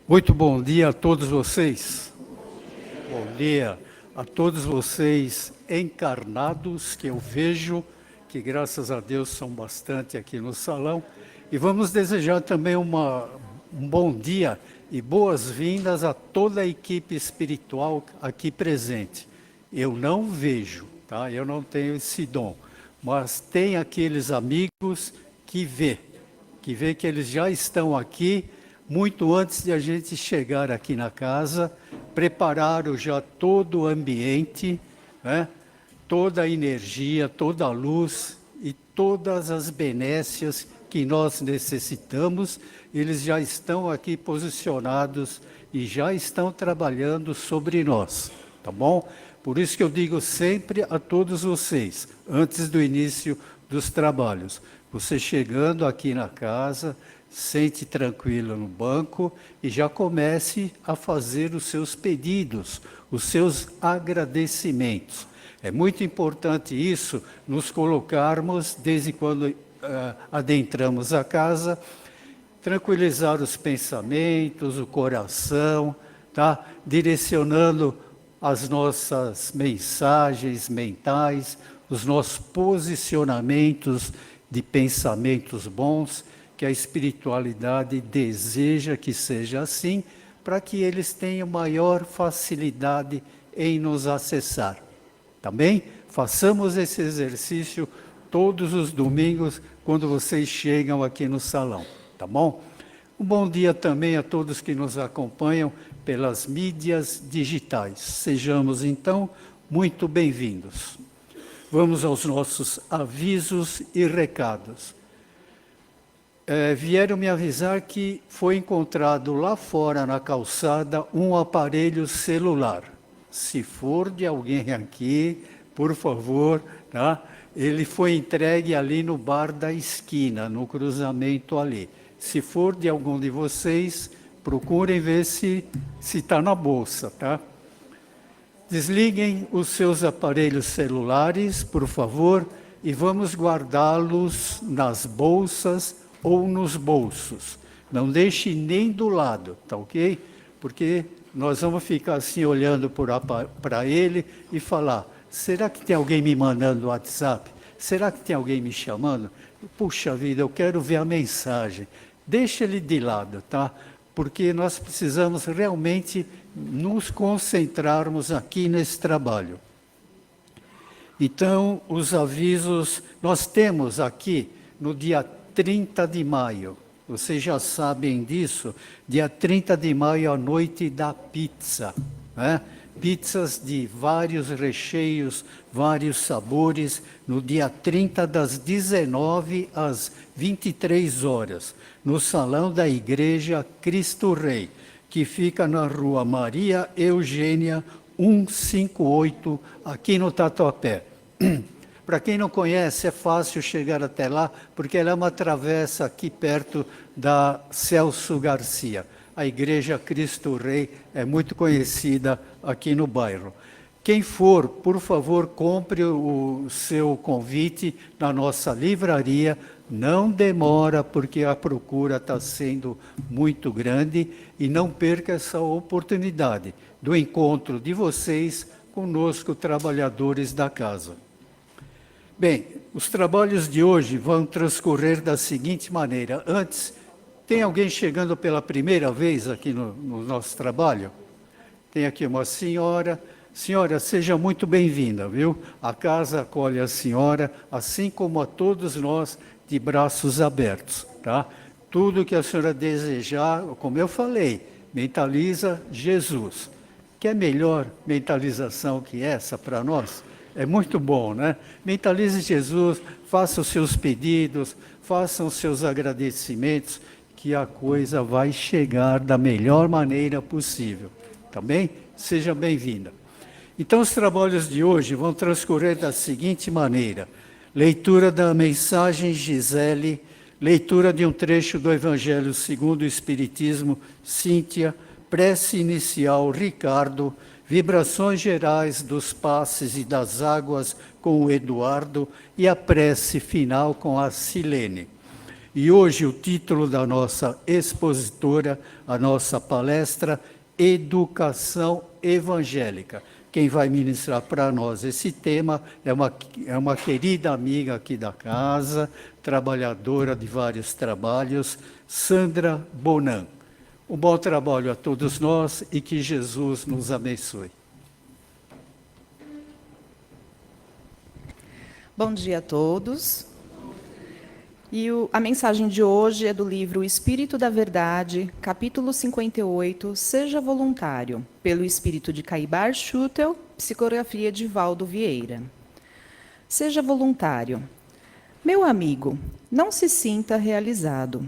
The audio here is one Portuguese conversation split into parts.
Muito bom dia a todos vocês. Bom dia a todos vocês encarnados, que eu vejo, que graças a Deus são bastante aqui no salão. E vamos desejar também um bom dia e boas-vindas a toda a equipe espiritual aqui presente. Eu não vejo, tá? Eu não tenho esse dom, mas tem aqueles amigos que vê que eles já estão aqui muito antes de a gente chegar aqui na casa, prepararam já todo o ambiente, né? Toda a energia, toda a luz e todas as benécias que nós necessitamos, eles já estão aqui posicionados e já estão trabalhando sobre nós, tá bom? Por isso que eu digo sempre a todos vocês, antes do início dos trabalhos, você chegando aqui na casa, sente tranquilo no banco e já comece a fazer os seus pedidos, os seus agradecimentos. É muito importante isso, nos colocarmos, desde quando adentramos a casa, tranquilizar os pensamentos, o coração, tá? Direcionando as nossas mensagens mentais, os nossos posicionamentos de pensamentos bons, que a espiritualidade deseja que seja assim, para que eles tenham maior facilidade em nos acessar. Também façamos esse exercício todos os domingos, quando vocês chegam aqui no salão, tá bom? Um bom dia também a todos que nos acompanham pelas mídias digitais. Sejamos, então, muito bem-vindos. Vamos aos nossos avisos e recados. Vieram me avisar que foi encontrado lá fora na calçada um aparelho celular. Se for de alguém aqui, por favor, tá? Ele foi entregue ali no bar da esquina, no cruzamento ali. Se for de algum de vocês, procurem ver se está na bolsa, tá? Desliguem os seus aparelhos celulares, por favor, e vamos guardá-los nas bolsas ou nos bolsos. Não deixe nem do lado, tá ok? Porque nós vamos ficar assim olhando para ele e falar, será que tem alguém me mandando WhatsApp? Será que tem alguém me chamando? Puxa vida, eu quero ver a mensagem. Deixa ele de lado, tá? Porque nós precisamos realmente nos concentrarmos aqui nesse trabalho. Então, os avisos, nós temos aqui no dia 30 de maio, vocês já sabem disso, dia 30 de maio, a noite da pizza, né? Pizzas de vários recheios, vários sabores, no dia 30 das 19 às 23 horas, no Salão da Igreja Cristo Rei, que fica na rua Maria Eugênia 158, aqui no Tatuapé. Para quem não conhece, é fácil chegar até lá, porque ela é uma travessa aqui perto da Celso Garcia. A Igreja Cristo Rei é muito conhecida aqui no bairro. Quem for, por favor, compre o seu convite na nossa livraria. Não demora, porque a procura está sendo muito grande, e não perca essa oportunidade do encontro de vocês conosco, trabalhadores da casa. Bem, os trabalhos de hoje vão transcorrer da seguinte maneira. Antes, tem alguém chegando pela primeira vez aqui no nosso trabalho? Tem aqui uma senhora. Senhora, seja muito bem-vinda, viu? A casa acolhe a senhora, assim como a todos nós, de braços abertos, tá? Tudo que a senhora desejar, como eu falei, mentaliza Jesus. Quer melhor mentalização que essa para nós? É muito bom, né? Mentalize Jesus, faça os seus pedidos, faça os seus agradecimentos, que a coisa vai chegar da melhor maneira possível. Tá bem? Seja bem-vinda. Então, os trabalhos de hoje vão transcorrer da seguinte maneira. Leitura da mensagem Gisele, leitura de um trecho do Evangelho segundo o Espiritismo, Cíntia, prece inicial, Ricardo, vibrações gerais dos passes e das águas com o Eduardo e a prece final com a Silene. E hoje o título da nossa expositora, a nossa palestra, Educação Evangélica. Quem vai ministrar para nós esse tema é uma querida amiga aqui da casa, trabalhadora de vários trabalhos, Sandra Bonan. Um bom trabalho a todos nós e que Jesus nos abençoe. Bom dia a todos. E a mensagem de hoje é do livro O Espírito da Verdade, capítulo 58, Seja Voluntário, pelo espírito de Caibar Schutel, psicografia de Valdo Vieira. Seja voluntário. Meu amigo, não se sinta realizado.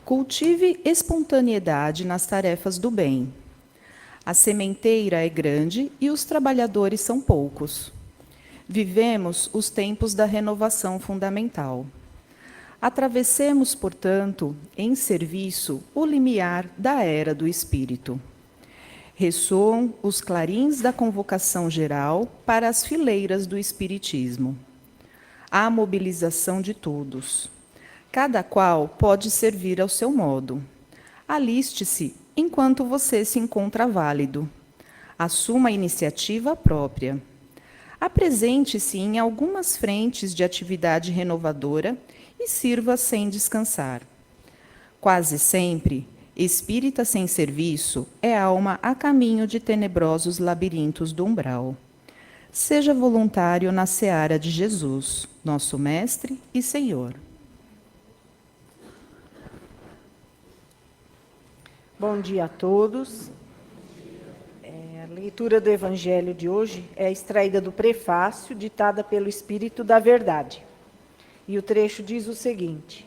Cultive espontaneidade nas tarefas do bem. A sementeira é grande e os trabalhadores são poucos. Vivemos os tempos da renovação fundamental. Atravessemos, portanto, em serviço, o limiar da era do Espírito. Ressoam os clarins da convocação geral para as fileiras do Espiritismo. Há mobilização de todos. Cada qual pode servir ao seu modo. Aliste-se enquanto você se encontra válido. Assuma a iniciativa própria. Apresente-se em algumas frentes de atividade renovadora e sirva sem descansar. Quase sempre, espírita sem serviço é alma a caminho de tenebrosos labirintos do umbral. Seja voluntário na seara de Jesus, nosso Mestre e Senhor. Bom dia a todos. A leitura do Evangelho de hoje é extraída do prefácio, ditada pelo Espírito da Verdade. E o trecho diz o seguinte: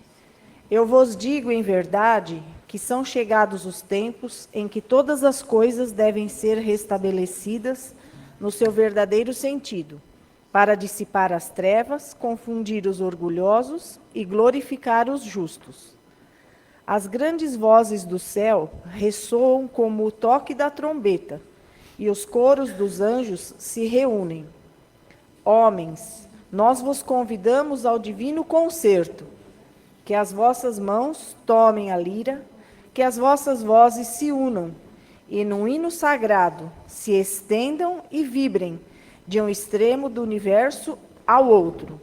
Eu vos digo em verdade que são chegados os tempos em que todas as coisas devem ser restabelecidas no seu verdadeiro sentido, para dissipar as trevas, confundir os orgulhosos e glorificar os justos. As grandes vozes do céu ressoam como o toque da trombeta, e os coros dos anjos se reúnem. Homens, nós vos convidamos ao divino concerto, que as vossas mãos tomem a lira, que as vossas vozes se unam, e num hino sagrado se estendam e vibrem, de um extremo do universo ao outro.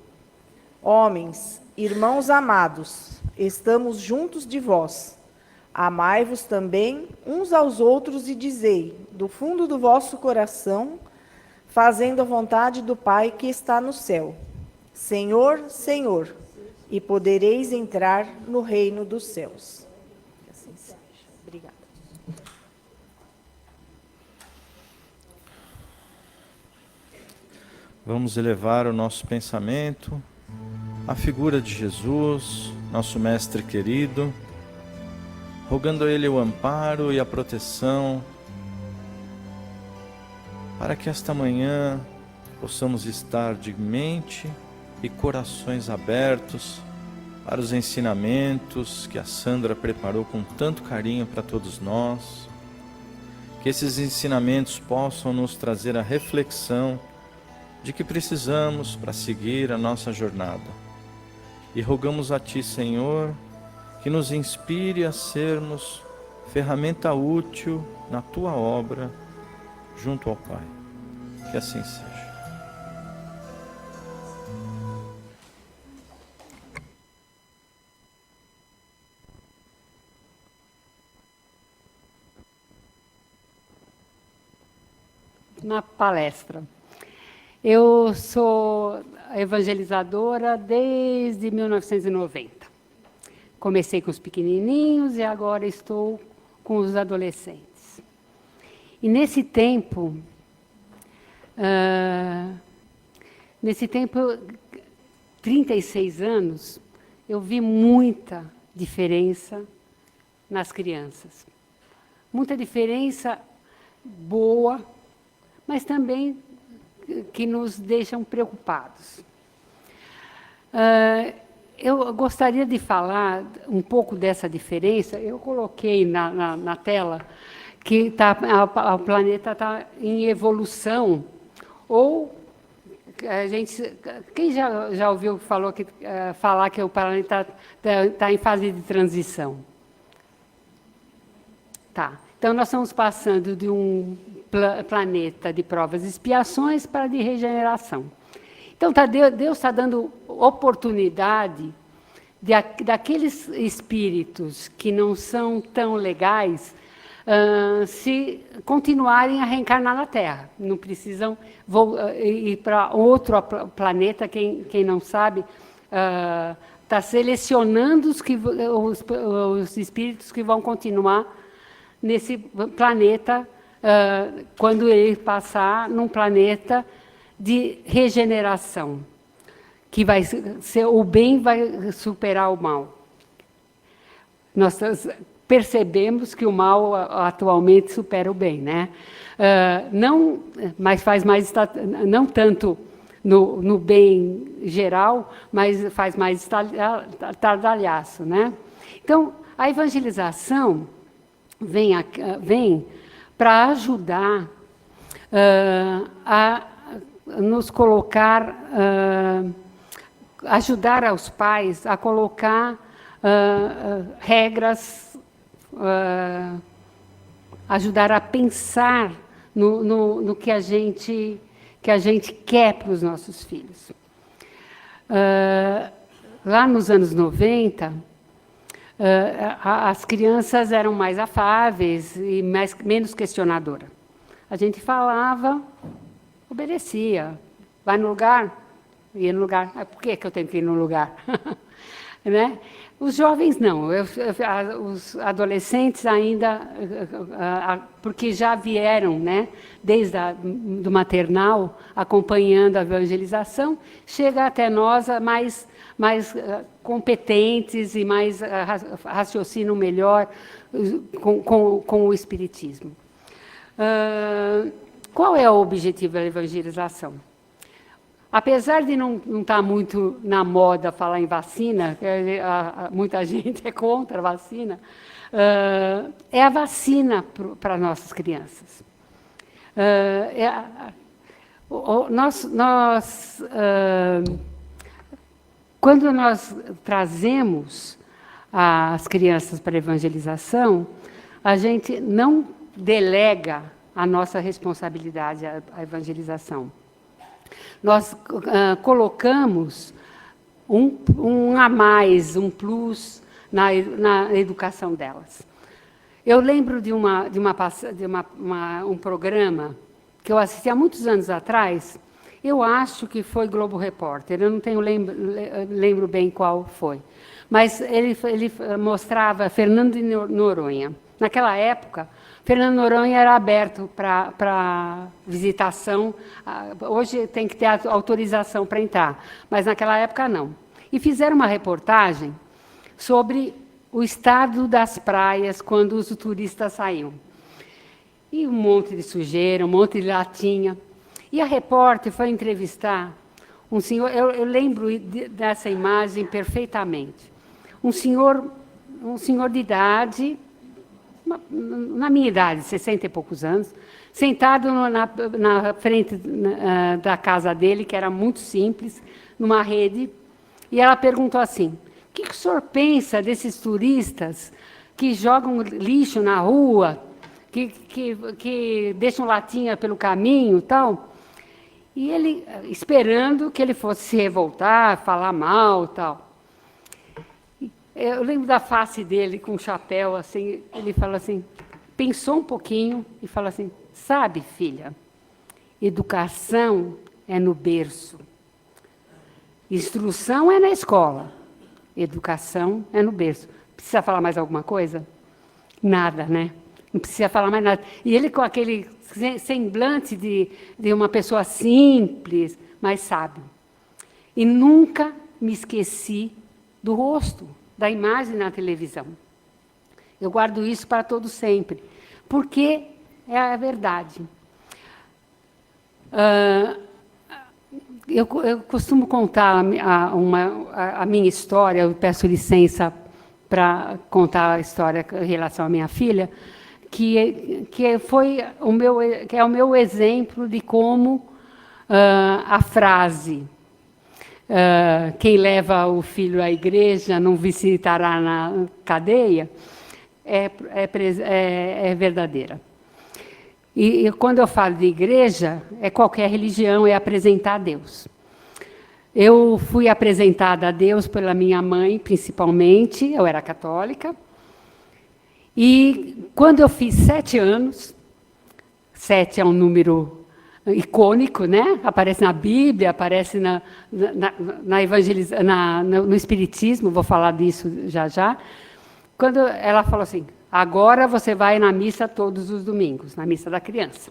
Homens, irmãos amados, estamos juntos de vós. Amai-vos também uns aos outros e dizei, do fundo do vosso coração, fazendo a vontade do Pai que está no céu: Senhor, Senhor, e podereis entrar no reino dos céus. Assim seja. Obrigada. Vamos elevar o nosso pensamento à figura de Jesus, nosso Mestre querido, rogando a Ele o amparo e a proteção, para que esta manhã possamos estar de mente e corações abertos para os ensinamentos que a Sandra preparou com tanto carinho para todos nós. Que esses ensinamentos possam nos trazer a reflexão de que precisamos para seguir a nossa jornada. E rogamos a Ti, Senhor, que nos inspire a sermos ferramenta útil na Tua obra junto ao Pai. Que assim seja. Na palestra. Eu sou evangelizadora desde 1990. Comecei com os pequenininhos e agora estou com os adolescentes. E nesse tempo, 36 anos, eu vi muita diferença nas crianças. Muita diferença boa, mas também que nos deixam preocupados. Eu gostaria de falar um pouco dessa diferença. Eu coloquei na tela que o planeta está em evolução, ou a gente, quem já ouviu falar que o planeta está em fase de transição? Tá. Então, nós estamos passando de um planeta de provas e expiações para de regeneração. Então, Deus está dando oportunidade daqueles espíritos que não são tão legais se continuarem a reencarnar na Terra. Não precisam ir para outro planeta. Quem não sabe, está selecionando os espíritos que vão continuar nesse planeta quando ele passar num planeta de regeneração, que vai ser, o bem vai superar o mal. Nós percebemos que o mal atualmente supera o bem, né? Não, mas faz mais, não tanto no bem geral, mas faz mais estardalhaço, né? Então, a evangelização vem para ajudar a nos colocar, ajudar aos pais a colocar regras, ajudar a pensar no que a gente quer para os nossos filhos. Lá nos anos 90, as crianças eram mais afáveis e menos questionadoras. A gente falava, obedecia. Vai no lugar? Ia no lugar. Por que eu tenho que ir no lugar? Né? Os jovens não. Os adolescentes ainda, porque já vieram, né, desde do maternal, acompanhando a evangelização, chega até nós mais competentes e mais raciocinam melhor com o Espiritismo. Qual é o objetivo da evangelização? Apesar de não estar muito na moda falar em vacina, muita gente é contra a vacina, é a vacina para nossas crianças. Quando nós trazemos as crianças para a evangelização, a gente não delega a nossa responsabilidade à evangelização. Nós colocamos um a mais, um plus na educação delas. Eu lembro de um programa que eu assisti há muitos anos atrás. Eu acho que foi Globo Repórter, eu não lembro bem qual foi. Mas ele mostrava Fernando de Noronha. Naquela época, Fernando de Noronha era aberto para visitação. Hoje tem que ter autorização para entrar, mas naquela época não. E fizeram uma reportagem sobre o estado das praias quando os turistas saíam. E um monte de sujeira, um monte de latinha. E a repórter foi entrevistar um senhor, eu lembro dessa imagem perfeitamente. Um senhor de idade, na minha idade, 60 e poucos anos, sentado na frente da casa dele, que era muito simples, numa rede, e ela perguntou assim: o que o senhor pensa desses turistas que jogam lixo na rua, que deixam latinha pelo caminho e tal? E ele, esperando que ele fosse se revoltar, falar mal e tal. Eu lembro da face dele com o chapéu, assim, ele fala assim, pensou um pouquinho e fala assim: sabe, filha, educação é no berço, instrução é na escola, educação é no berço. Precisa falar mais alguma coisa? Nada, né? Não precisa falar mais nada. E ele com aquele semblante de uma pessoa simples, mas sábio. E nunca me esqueci do rosto, da imagem na televisão. Eu guardo isso para todo sempre, porque é a verdade. Eu costumo contar a minha história, eu peço licença para contar a história em relação à minha filha, que é o meu exemplo de como a frase quem leva o filho à igreja não visitará na cadeia é verdadeira. E quando eu falo de igreja, é qualquer religião, é apresentar a Deus. Eu fui apresentada a Deus pela minha mãe, principalmente, eu era católica. E quando eu fiz 7 anos, 7 é um número icônico, né? Aparece na Bíblia, aparece no Espiritismo, vou falar disso já já. Quando ela falou assim, agora você vai na missa todos os domingos, na missa da criança.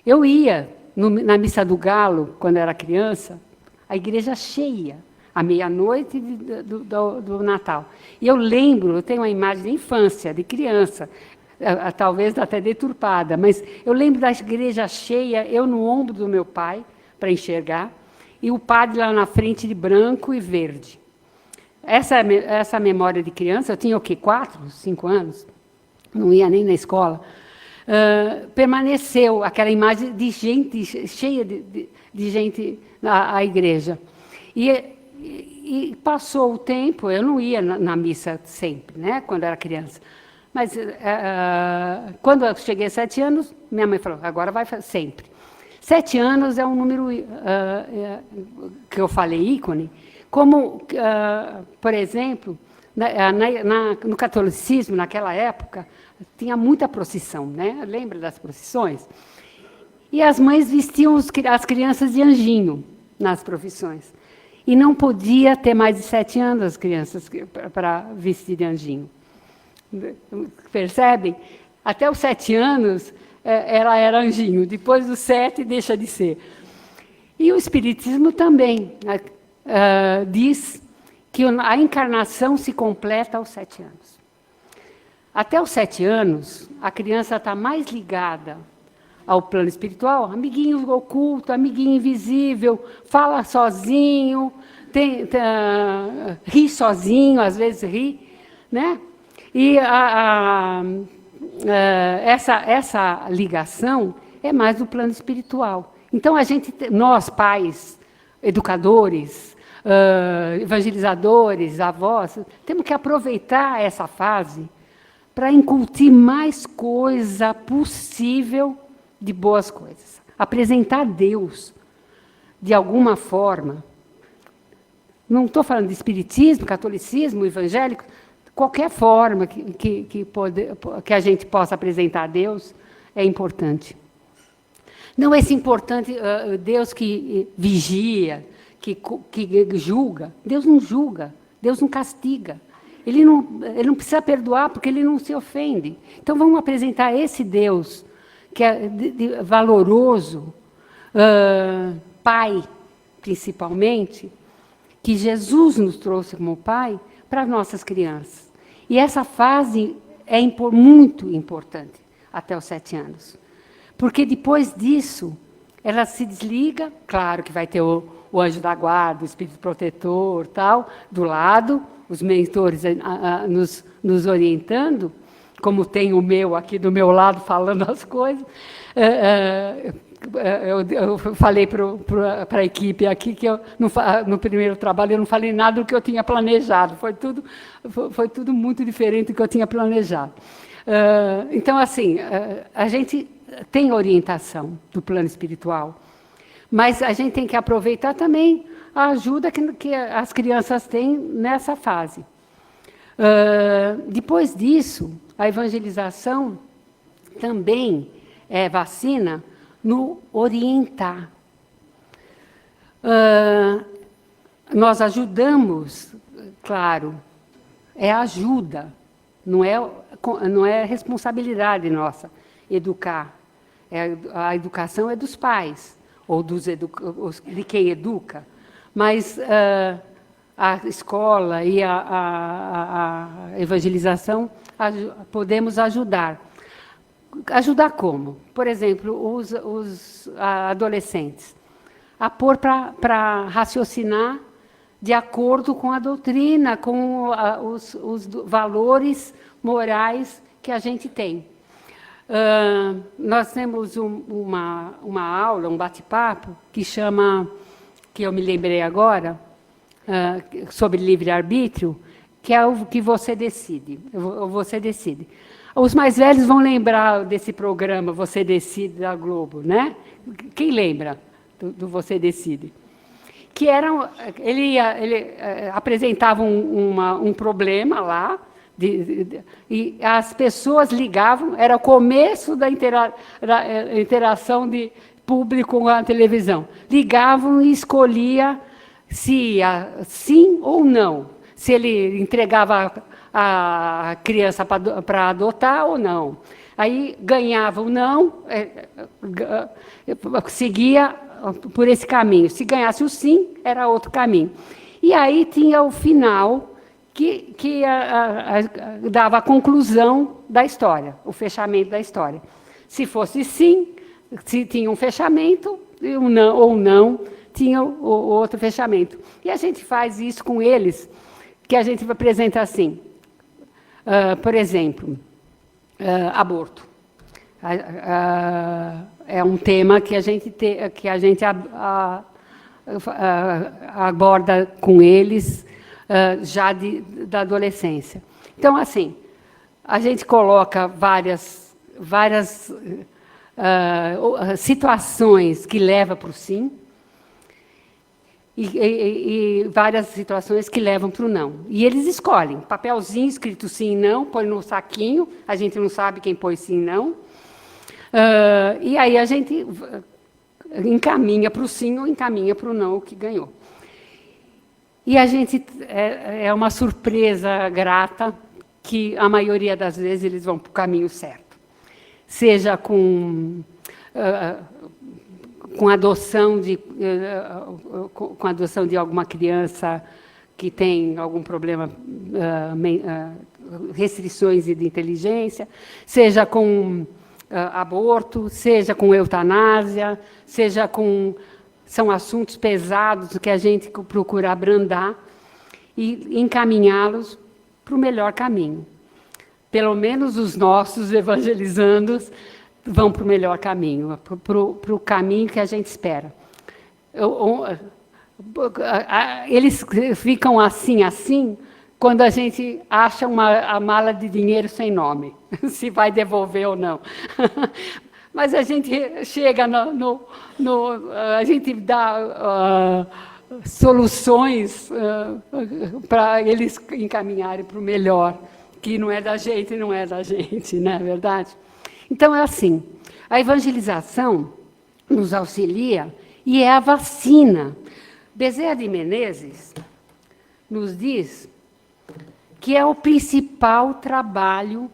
Eu ia na missa do Galo, quando eu era criança, a igreja cheia, à meia-noite do Natal. E eu lembro, eu tenho uma imagem de infância, de criança, talvez até deturpada, mas eu lembro da igreja cheia, eu no ombro do meu pai, para enxergar, e o padre lá na frente de branco e verde. Essa memória de criança, eu tinha o quê? 4, 5 anos? Não ia nem na escola. Permaneceu aquela imagem de gente, cheia de gente na igreja. E passou o tempo, eu não ia na missa sempre, né, quando era criança. Mas quando eu cheguei a 7 anos, minha mãe falou, agora vai sempre. 7 anos é um número que eu falei ícone, como, por exemplo, no catolicismo, naquela época, tinha muita procissão, né? Lembra das procissões? E as mães vestiam as crianças de anjinho nas profissões. E não podia ter mais de 7 anos as crianças para vestir de anjinho. Percebem? Até os 7 anos, ela era anjinho. Depois dos 7, deixa de ser. E o Espiritismo também diz que a encarnação se completa aos 7 anos. Até os 7 anos, a criança está mais ligada ao plano espiritual, amiguinho oculto, amiguinho invisível, fala sozinho, ri sozinho, às vezes ri, né? E essa ligação é mais do plano espiritual. Então, nós, pais, educadores, evangelizadores, avós, temos que aproveitar essa fase para incutir mais coisa possível de boas coisas. Apresentar Deus, de alguma forma. Não estou falando de espiritismo, catolicismo, evangélico, qualquer forma que a gente possa apresentar a Deus é importante. Não é esse importante Deus que vigia, que julga. Deus não julga, Deus não castiga. Ele não precisa perdoar porque ele não se ofende. Então vamos apresentar esse Deus que é valoroso, Pai, principalmente, que Jesus nos trouxe como Pai para nossas crianças. E essa fase é muito importante, até os 7 anos. Porque depois disso, ela se desliga, claro que vai ter o anjo da guarda, o espírito protetor, tal, do lado, os mentores nos orientando, como tem o meu aqui do meu lado falando as coisas. Eu falei para a equipe aqui que no primeiro trabalho eu não falei nada do que eu tinha planejado. Foi tudo muito diferente do que eu tinha planejado. Então, assim, a gente tem orientação do plano espiritual, mas a gente tem que aproveitar também a ajuda que as crianças têm nessa fase. Depois disso, a evangelização também é vacina no orientar. Nós ajudamos, claro, é ajuda, não é responsabilidade nossa educar. A educação é dos pais, ou de quem educa, mas a escola e a evangelização podemos ajudar. Ajudar como? Por exemplo, os adolescentes a pôr para raciocinar de acordo com a doutrina, com os valores morais que a gente tem. Nós temos uma aula, um bate-papo, que eu me lembrei agora, sobre livre-arbítrio, que é o que você decide. Você decide. Os mais velhos vão lembrar desse programa Você Decide, da Globo, né? Quem lembra do Você Decide? Que ele apresentava um problema lá, e as pessoas ligavam, era o começo da interação de público com a televisão. Ligavam e escolhia se ia sim ou não, se ele entregava a criança para adotar ou não. Aí ganhava o não, seguia por esse caminho. Se ganhasse o sim, era outro caminho. E aí tinha o final, que dava a conclusão da história, o fechamento da história. Se fosse sim, se tinha um fechamento, ou não, tinha o outro fechamento. E a gente faz isso com eles, que a gente apresenta assim. Por exemplo, aborto. É um tema que a gente aborda com eles já da adolescência. Então, assim, a gente coloca várias situações que levam para o sim, e várias situações que levam para o não. E eles escolhem. Papelzinho escrito sim e não, põe no saquinho, a gente não sabe quem põe sim e não. E aí a gente encaminha para o sim ou encaminha para o não, o que ganhou. E a gente é uma surpresa grata que a maioria das vezes eles vão para o caminho certo. Seja com adoção de alguma criança que tem algum problema, restrições de inteligência, seja com aborto, seja com eutanásia, são assuntos pesados que a gente procura abrandar e encaminhá-los para o melhor caminho. Pelo menos os nossos evangelizandos vão para o melhor caminho, para o caminho que a gente espera. Eles ficam assim, quando a gente acha a mala de dinheiro sem nome, se vai devolver ou não. Mas a gente chega a gente dá soluções para eles encaminharem para o melhor, que não é da gente, não é verdade? Então, é assim, a evangelização nos auxilia e é a vacina. Bezerra de Menezes nos diz que é o principal trabalho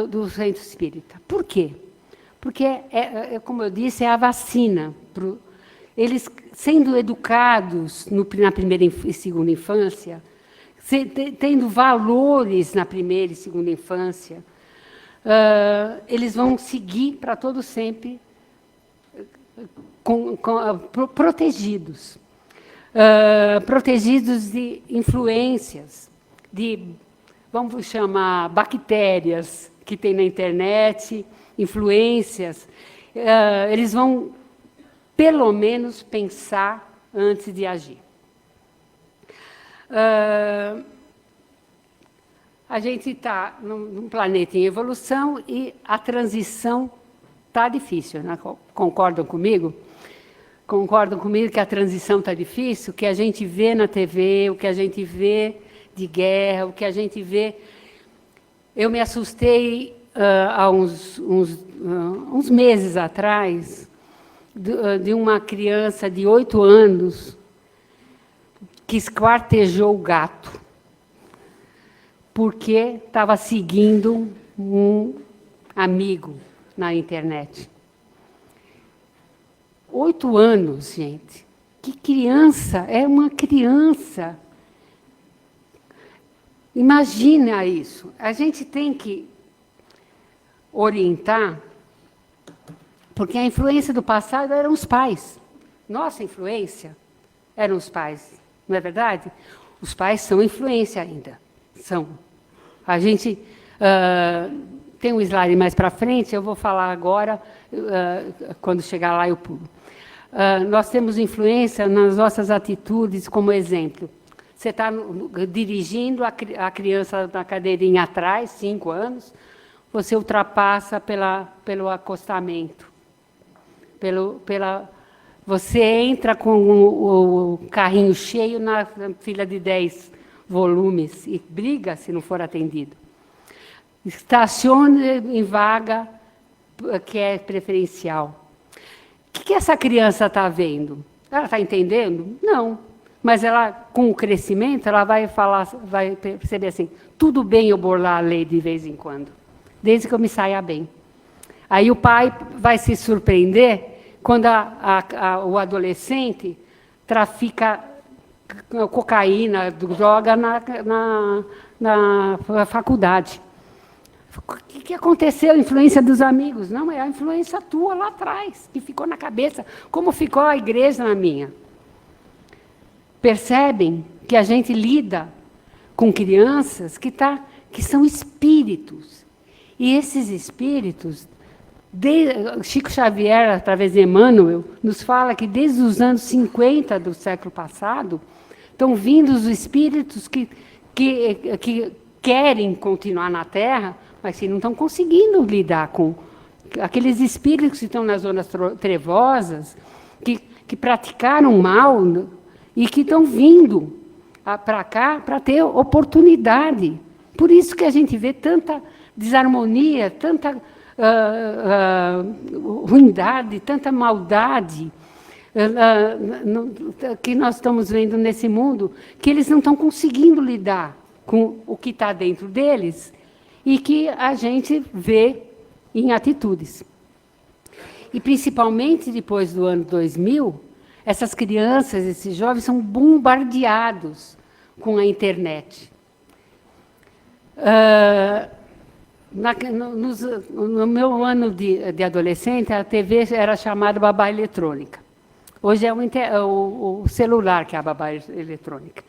do centro espírita. Por quê? Porque, como eu disse, é a vacina. Eles, sendo educados na primeira e segunda infância, tendo valores na primeira e segunda infância, eles vão seguir para todo sempre protegidos. Protegidos de influências, vamos chamar, bactérias que tem na internet, influências. Eles vão, pelo menos, pensar antes de agir. A gente está num planeta em evolução e a transição está difícil, né? Concordam comigo? Concordam comigo que a transição está difícil? O que a gente vê na TV, o que a gente vê de guerra, o que a gente vê... Eu me assustei há uns meses atrás de uma criança de 8 anos que esquartejou o gato porque estava seguindo um amigo na internet. 8 anos, gente. Que criança? É uma criança. Imagina isso. A gente tem que orientar, porque a influência do passado eram os pais. Nossa influência eram os pais. Não é verdade? Os pais são influência ainda. São. A gente tem um slide mais para frente, eu vou falar agora, quando chegar lá eu pulo. Nós temos influência nas nossas atitudes, como exemplo. Você está dirigindo a criança na cadeirinha atrás, 5 anos, você ultrapassa pelo acostamento. Você entra com o carrinho cheio na fila de 10 volumes e briga se não for atendido. Estacione em vaga que é preferencial. O que essa criança está vendo? Ela está entendendo? Não. Mas ela, com o crescimento, ela vai perceber assim, tudo bem eu burlar a lei de vez em quando, desde que eu me saia bem. Aí o pai vai se surpreender quando o adolescente trafica cocaína, droga na faculdade. O que aconteceu? A influência dos amigos? Não, é a influência tua lá atrás, que ficou na cabeça, como ficou a igreja na minha. Percebem que a gente lida com crianças que são espíritos. E esses espíritos, Chico Xavier, através de Emmanuel, nos fala que desde os anos 50 do século passado, estão vindo os espíritos que querem continuar na Terra, mas que não estão conseguindo lidar com aqueles espíritos que estão nas zonas trevosas, que praticaram mal e que estão vindo para cá para ter oportunidade. Por isso que a gente vê tanta desarmonia, tanta ruindade, tanta maldade que nós estamos vendo nesse mundo, que eles não estão conseguindo lidar com o que está dentro deles e que a gente vê em atitudes. E, principalmente depois do ano 2000, essas crianças, esses jovens, são bombardeados com a internet. No meu ano de adolescente, a TV era chamada babá eletrônica. Hoje é o celular que é a babá eletrônica.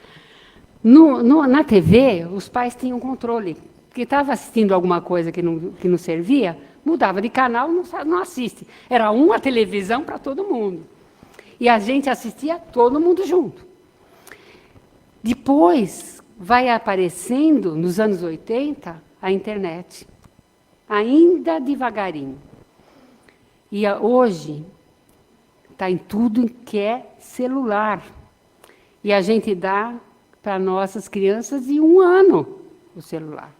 Na TV, os pais tinham controle. Porque estava assistindo alguma coisa que não servia, mudava de canal, não assiste. Era uma televisão para todo mundo. E a gente assistia todo mundo junto. Depois, vai aparecendo, nos anos 80, a internet. Ainda devagarinho. E hoje, está em tudo que é celular. E a gente dá para nossas crianças de 1 ano o celular.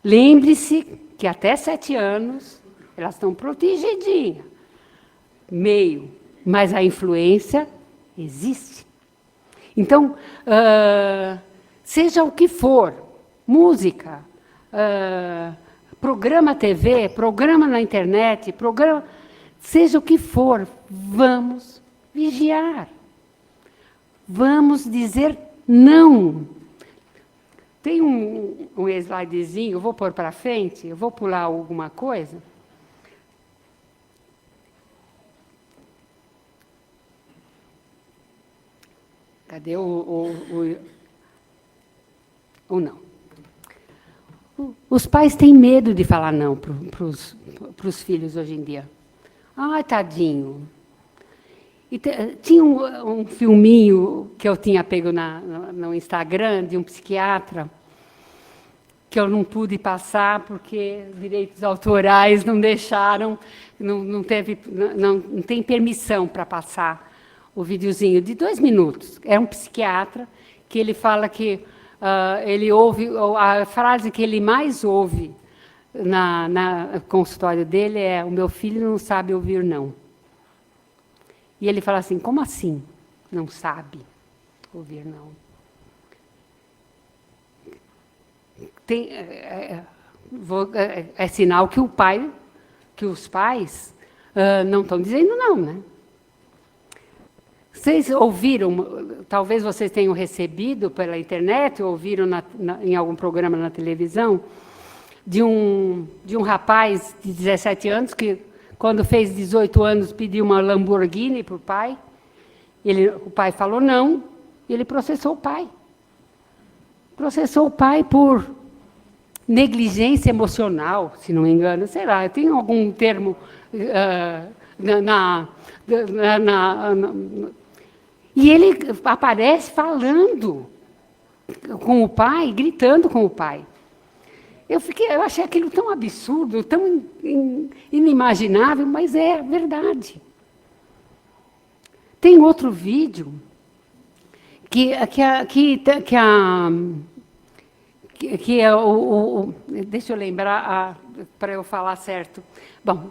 Lembre-se que até 7 anos, elas estão protegidinhas. Meio, mas a influência existe. Então, seja o que for, música, programa TV, programa na internet, seja o que for, vamos vigiar. Vamos dizer não. Tem um slidezinho, eu vou pôr para frente, eu vou pular alguma coisa. Cadê o não? Os pais têm medo de falar não para os filhos hoje em dia. Ai, tadinho. E tinha um filminho que eu tinha pego no Instagram de um psiquiatra, que eu não pude passar porque direitos autorais não deixaram, não tem permissão para passar o videozinho de 2 minutos. É um psiquiatra que ele fala que ele ouve, a frase que ele mais ouve na consultório dele é: o meu filho não sabe ouvir não. E ele fala assim: como assim não sabe ouvir não? É sinal que os pais não estão dizendo não, né? Vocês ouviram, talvez vocês tenham recebido pela internet, ou ouviram em algum programa na televisão, de um rapaz de 17 anos que, quando fez 18 anos, pediu uma Lamborghini para o pai. O pai falou não, e ele processou o pai. Processou o pai por negligência emocional, se não me engano, sei lá, tem algum termo e ele aparece falando com o pai, gritando com o pai. Eu achei aquilo tão absurdo, tão inimaginável, mas é verdade. Tem outro vídeo deixa eu lembrar para eu falar certo. Bom,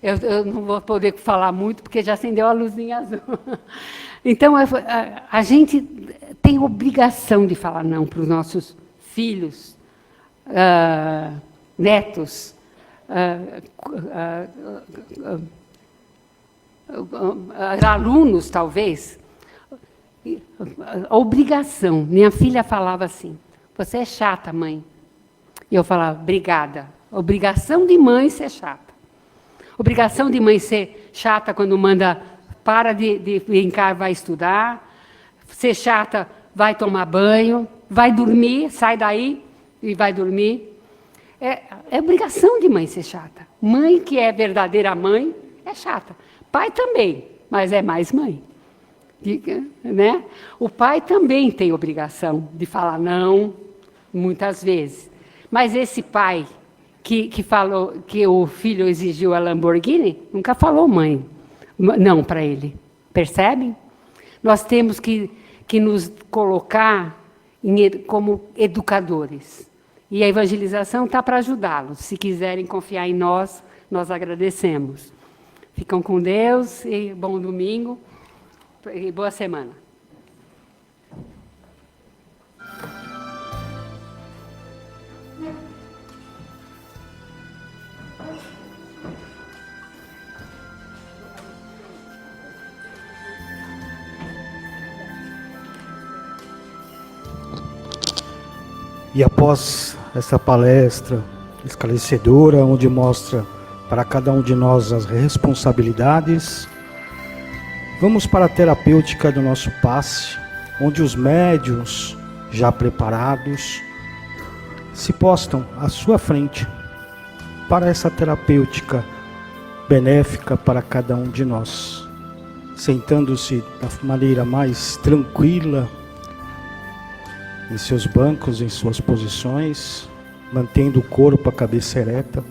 eu não vou poder falar muito porque já acendeu a luzinha azul. Então a gente tem obrigação de falar não para os nossos filhos, netos, alunos, talvez. A obrigação. Minha filha falava assim: você é chata, mãe. E eu falava: obrigada. Obrigação de mãe ser chata. Obrigação de mãe ser chata quando manda para de brincar, vai estudar. Ser chata, vai tomar banho, vai dormir, sai daí e vai dormir. É obrigação de mãe ser chata. Mãe que é verdadeira mãe é chata. Pai também, mas é mais mãe. Né? O pai também tem obrigação de falar não, muitas vezes. Mas esse pai que falou que o filho exigiu a Lamborghini, nunca falou mãe não para ele. Percebem? Nós temos que nos colocar como educadores. E a evangelização está para ajudá-los. Se quiserem confiar em nós, nós agradecemos. Ficam com Deus e bom domingo. E boa semana. E após essa palestra esclarecedora, onde mostra para cada um de nós as responsabilidades, vamos para a terapêutica do nosso passe, onde os médiuns, já preparados, se postam à sua frente para essa terapêutica benéfica para cada um de nós, sentando-se da maneira mais tranquila, em seus bancos, em suas posições, mantendo o corpo, a cabeça ereta.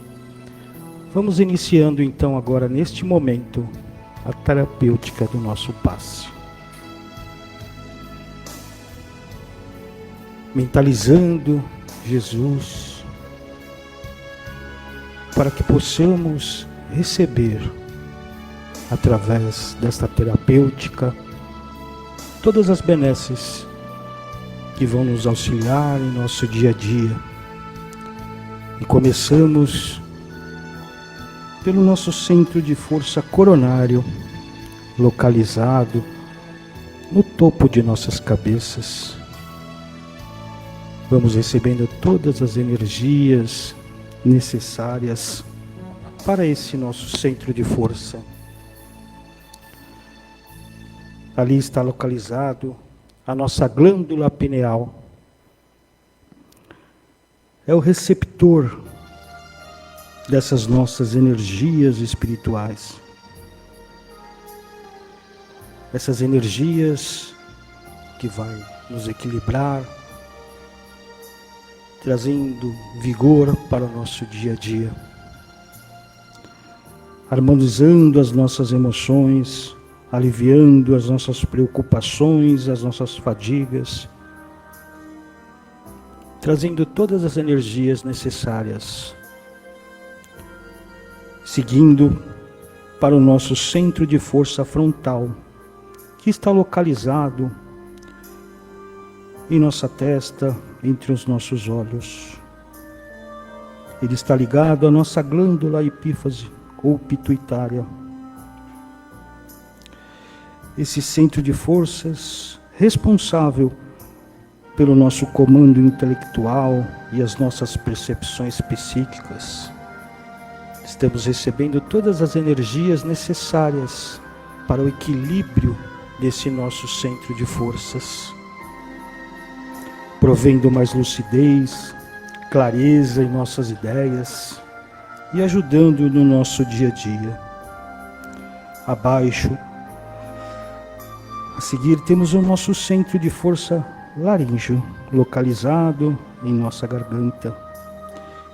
Vamos iniciando então agora, neste momento, a terapêutica do nosso passe. Mentalizando Jesus, para que possamos receber, através desta terapêutica, todas as benesses que vão nos auxiliar em nosso dia a dia. E começamos pelo nosso centro de força coronário, localizado no topo de nossas cabeças. Vamos recebendo todas as energias necessárias para esse nosso centro de força. Ali está localizado a nossa glândula pineal. É o receptor dessas nossas energias espirituais. Essas energias que vai nos equilibrar, trazendo vigor para o nosso dia a dia, harmonizando as nossas emoções, aliviando as nossas preocupações, as nossas fadigas, trazendo todas as energias necessárias, seguindo para o nosso centro de força frontal, que está localizado em nossa testa, entre os nossos olhos. Ele está ligado à nossa glândula epífise ou pituitária. Esse centro de forças responsável pelo nosso comando intelectual e as nossas percepções psíquicas. Estamos recebendo todas as energias necessárias para o equilíbrio desse nosso centro de forças, provendo mais lucidez, clareza em nossas ideias e ajudando no nosso dia a dia. Abaixo, a seguir, temos o nosso centro de força laríngeo, localizado em nossa garganta,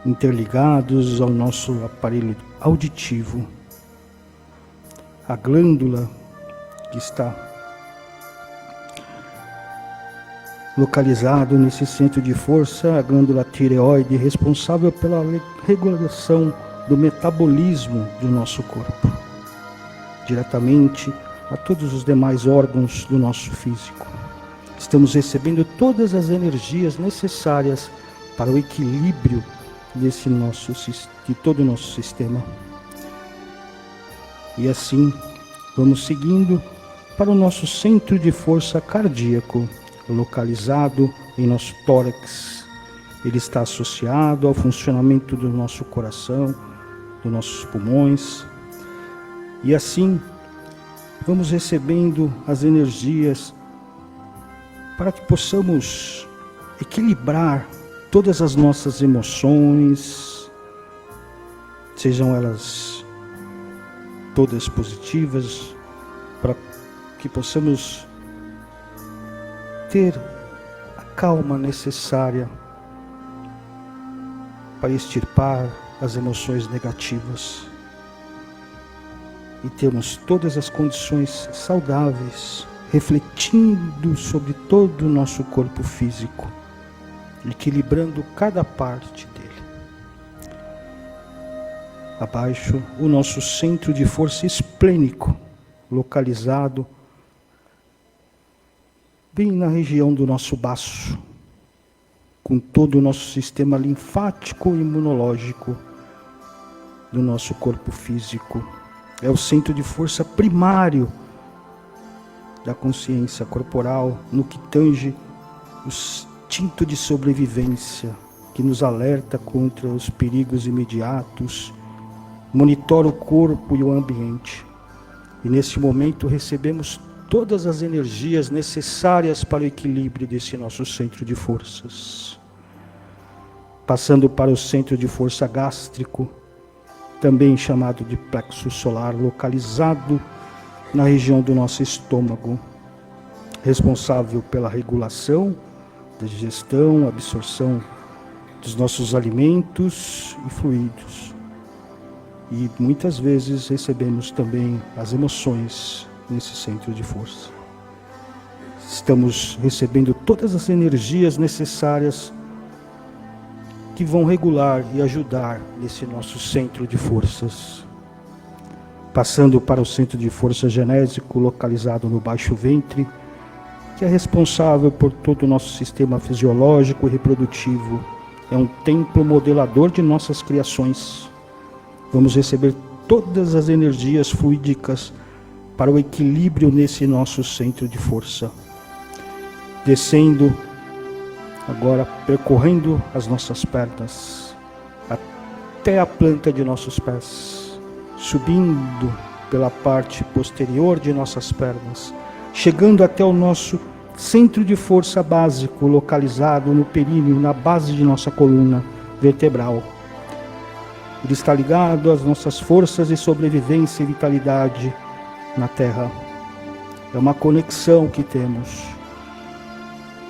interligados ao nosso aparelho auditivo. A glândula que está localizado nesse centro de força, a glândula tireoide, responsável pela regulação do metabolismo do nosso corpo, diretamente a todos os demais órgãos do nosso físico. Estamos recebendo todas as energias necessárias para o equilíbrio de todo o nosso sistema. E assim, vamos seguindo para o nosso centro de força cardíaco, localizado em nosso tórax. Ele está associado ao funcionamento do nosso coração, dos nossos pulmões. E assim, vamos recebendo as energias para que possamos equilibrar todas as nossas emoções, sejam elas todas positivas, para que possamos ter a calma necessária para extirpar as emoções negativas e termos todas as condições saudáveis, refletindo sobre todo o nosso corpo físico, equilibrando cada parte dele. Abaixo, o nosso centro de força esplênico, localizado bem na região do nosso baço, com todo o nosso sistema linfático e imunológico do nosso corpo físico. É o centro de força primário da consciência corporal, no que tange o instinto de sobrevivência, que nos alerta contra os perigos imediatos, monitora o corpo e o ambiente. E nesse momento recebemos todas as energias necessárias para o equilíbrio desse nosso centro de forças. Passando para o centro de força gástrico, também chamado de plexo solar, localizado na região do nosso estômago, responsável pela regulação da digestão, absorção dos nossos alimentos e fluidos. E muitas vezes recebemos também as emoções nesse centro de força. Estamos recebendo todas as energias necessárias que vão regular e ajudar nesse nosso centro de forças. Passando para o centro de força genésico, localizado no baixo ventre, que é responsável por todo o nosso sistema fisiológico e reprodutivo. É um templo modelador de nossas criações. Vamos receber todas as energias fluídicas para o equilíbrio nesse nosso centro de força. Descendo, agora percorrendo as nossas pernas, até a planta de nossos pés, subindo pela parte posterior de nossas pernas, chegando até o nosso centro de força básico, localizado no períneo, na base de nossa coluna vertebral. Ele está ligado às nossas forças de sobrevivência e vitalidade na Terra. É uma conexão que temos.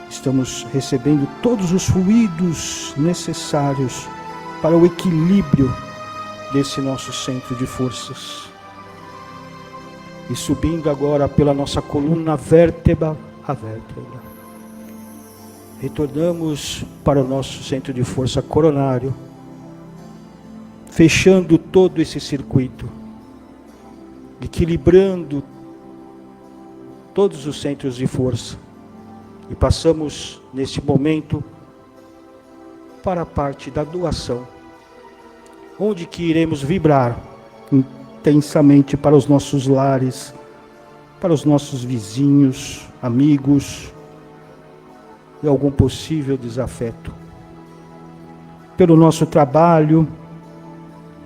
Estamos recebendo todos os fluidos necessários para o equilíbrio desse nosso centro de forças. E subindo agora pela nossa coluna vértebra a vértebra. Retornamos para o nosso centro de força coronário, fechando todo esse circuito, equilibrando todos os centros de força. E passamos, neste momento, para a parte da doação, onde que iremos vibrar intensamente para os nossos lares, para os nossos vizinhos, amigos e algum possível desafeto. Pelo nosso trabalho,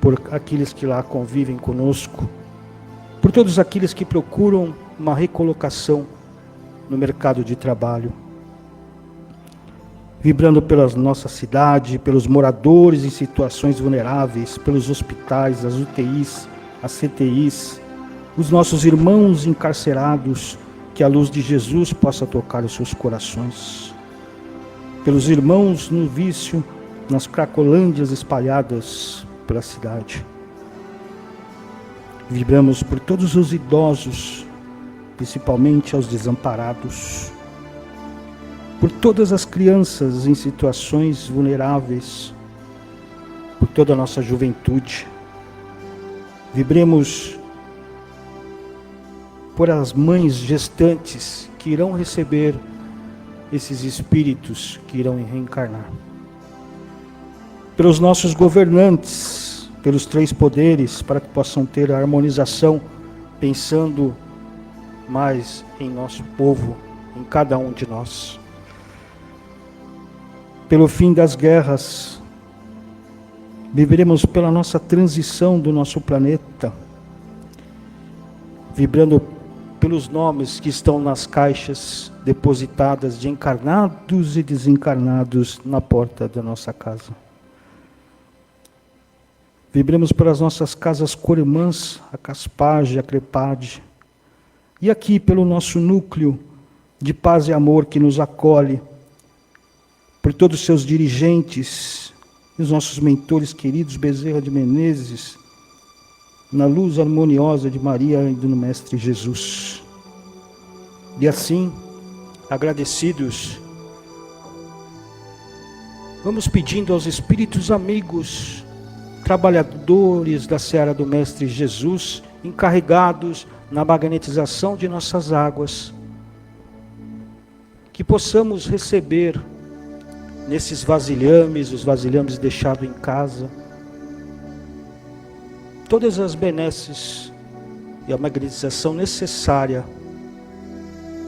por aqueles que lá convivem conosco, por todos aqueles que procuram uma recolocação no mercado de trabalho. vibrando pela nossa cidade, pelos moradores em situações vulneráveis, pelos hospitais, as UTIs, as CTIs, os nossos irmãos encarcerados, que a luz de Jesus possa tocar os seus corações. Pelos irmãos no vício, nas cracolândias espalhadas pela cidade. Vibramos por todos os idosos, principalmente aos desamparados. Por todas as crianças em situações vulneráveis, por toda a nossa juventude. Vibremos por as mães gestantes que irão receber esses espíritos que irão reencarnar. Pelos nossos governantes, pelos 3 poderes, para que possam ter a harmonização, pensando mais em nosso povo, em cada um de nós. Pelo fim das guerras, viveremos pela nossa transição do nosso planeta, vibrando pelos nomes que estão nas caixas depositadas de encarnados e desencarnados na porta da nossa casa. Vibremos pelas nossas casas coremãs, a Caspage, a Crepade, e aqui pelo nosso núcleo de paz e amor que nos acolhe, por todos os seus dirigentes, os nossos mentores queridos, Bezerra de Menezes, na luz harmoniosa de Maria e do Mestre Jesus. E assim, agradecidos, vamos pedindo aos espíritos amigos, trabalhadores da seara do Mestre Jesus, encarregados na magnetização de nossas águas, que possamos receber nesses vasilhames, os vasilhames deixados em casa, todas as benesses e a magnetização necessária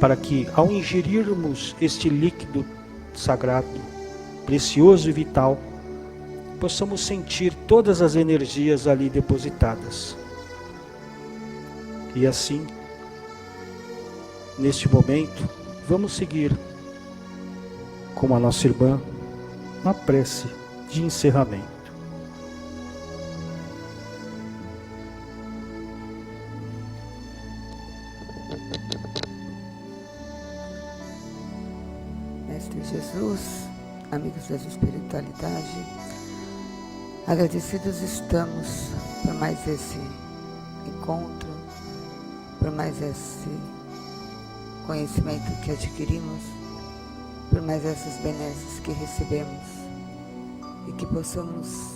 para que, ao ingerirmos este líquido sagrado, precioso e vital, possamos sentir todas as energias ali depositadas. E assim, neste momento, vamos seguir com a nossa irmã na prece de encerramento. Mestre Jesus, amigos da espiritualidade, agradecidos estamos por mais esse encontro, por mais esse conhecimento que adquirimos, por mais essas benesses que recebemos, e que possamos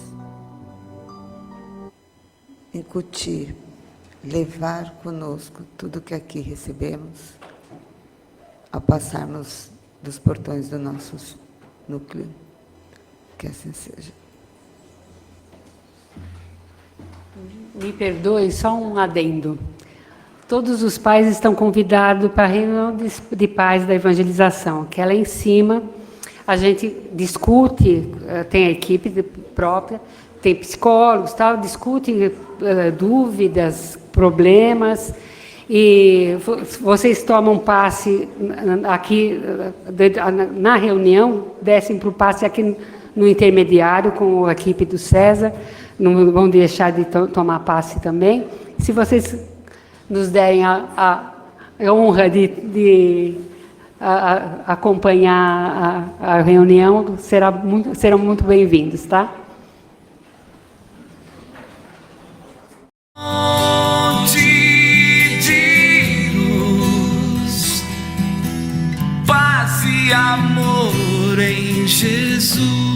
incutir, levar conosco tudo que aqui recebemos, ao passarmos dos portões do nosso núcleo. Que assim seja. Me perdoe, só um adendo. Todos os pais estão convidados para a reunião de pais da evangelização, que é lá em cima. A gente discute, tem a equipe própria, tem psicólogos, tal, discute dúvidas, problemas, e vocês tomam passe aqui na reunião, descem para o passe aqui no intermediário com a equipe do César, não vão deixar de tomar passe também. Se vocês nos derem a honra de acompanhar a reunião, serão muito bem-vindos, tá? De luz, paz e amor em Jesus.